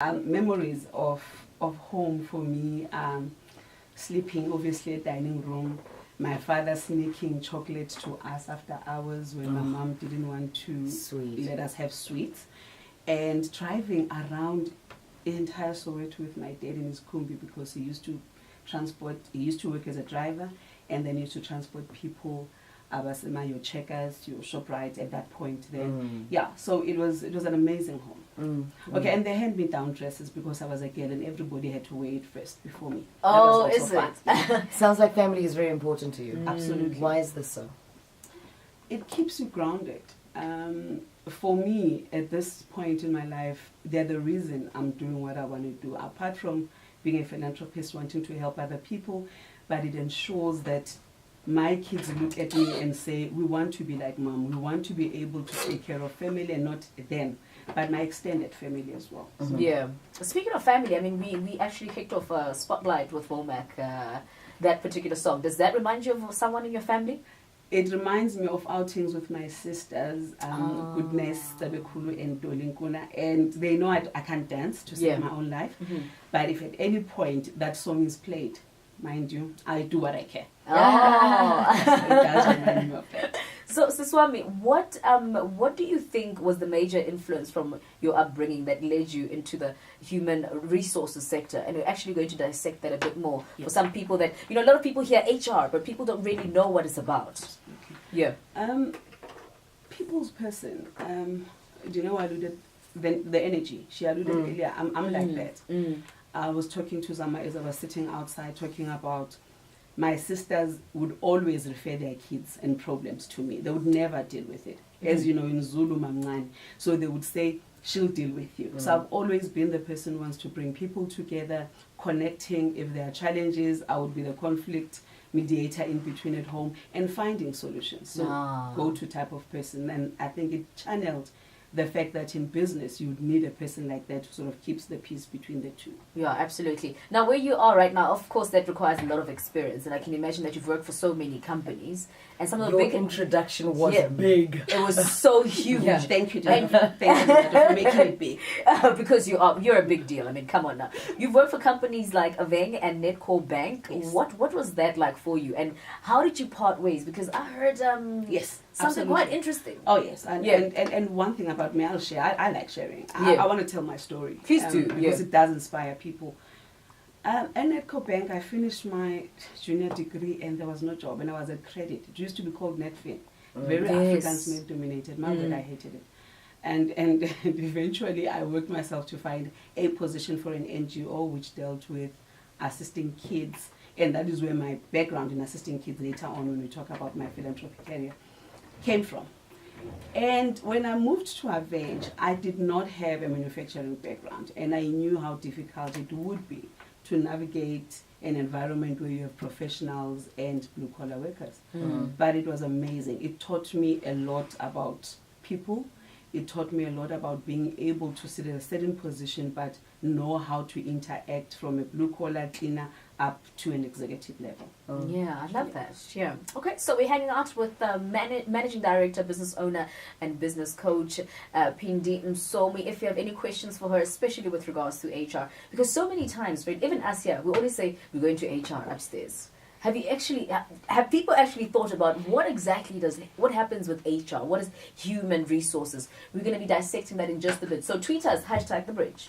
Memories of home for me, sleeping obviously at dining room, my father sneaking chocolate to us after hours when my mom didn't want to let us have sweets, and driving around the entire Soweto with my dad in his Kumbi, because he used to work as a driver, and then used to transport people, your checkers, your ShopRite at that point then. So it was an amazing home. Okay, and they hand me down dresses because I was a girl and everybody had to wear it first before me. Oh, is it? Sounds like family is very important to you. Absolutely. Why is this so? It keeps you grounded. For me, at this point in my life, they're the reason I'm doing what I want to do. Apart from being a philanthropist, wanting to help other people, but it ensures that my kids look at me and say, we want to be like mom. We want to be able to take care of family, and not them, but my extended family as well. Yeah. Speaking of family, I mean, we actually kicked off a Spotlight with Womack, that particular song. Does that remind you of someone in your family? It reminds me of outings with my sisters, Goodness, Tabekulu, and Dolinkuna, and they know I can't dance to save my own life. But if at any point that song is played, mind you, I do what I can. So it does remind me of that. So, Swami, what do you think was the major influence from your upbringing that led you into the human resources sector? And we're actually going to dissect that a bit more for some people that, a lot of people hear HR, but people don't really know what it's about. Yeah. People's person. Do you know I alluded the energy? She alluded earlier. I'm like that. I was talking to Zama as I was sitting outside talking about my sisters would always refer their kids and problems to me. They would never deal with it. As you know, in Zulu, Mamngani. So they would say, she'll deal with you. So I've always been the person who wants to bring people together, connecting. If there are challenges, I would be the conflict mediator in between at home and finding solutions. So go-to type of person. And I think it channeled the fact that in business you would need a person like that who sort of keeps the peace between the two. Yeah, absolutely. Now, where you are right now, of course, that requires a lot of experience, and I can imagine that you've worked for so many companies, and some of the Your big introduction was big. It was so huge. Thank you, Jennifer. Thank you for making it big. Because you're a big deal. I mean, come on now. You've worked for companies like Aveng and Netco Bank. Yes. What was that like for you, and how did you part ways? Because I heard yes, something absolutely. quite interesting. Oh yes, and one thing about me, I'll share. I like sharing. I want to tell my story. Please do, because it does inspire people. At Netco Bank, I finished my junior degree and there was no job, and I was at credit. It used to be called Netfin, very African male dominated. My God, I hated it. And eventually I worked myself to find a position for an NGO which dealt with assisting kids, and that is where my background in assisting kids later on, when we talk about my philanthropic career, came from. And when I moved to Avenge, I did not have a manufacturing background, and I knew how difficult it would be to navigate an environment where you have professionals and blue-collar workers. But it was amazing. It taught me a lot about people. It taught me a lot about being able to sit in a certain position but know how to interact from a blue-collar cleaner up to an executive level. Yeah, I love that. Yeah. Okay, so we're hanging out with Managing Director, Business Owner, and Business Coach, Phindi Msomi. If you have any questions for her, especially with regards to HR, because so many times, right, even us here, we always say we're going to HR upstairs. Have people actually thought about what happens with HR? What is human resources? We're going to be dissecting that in just a bit. So tweet us, #TheBridge.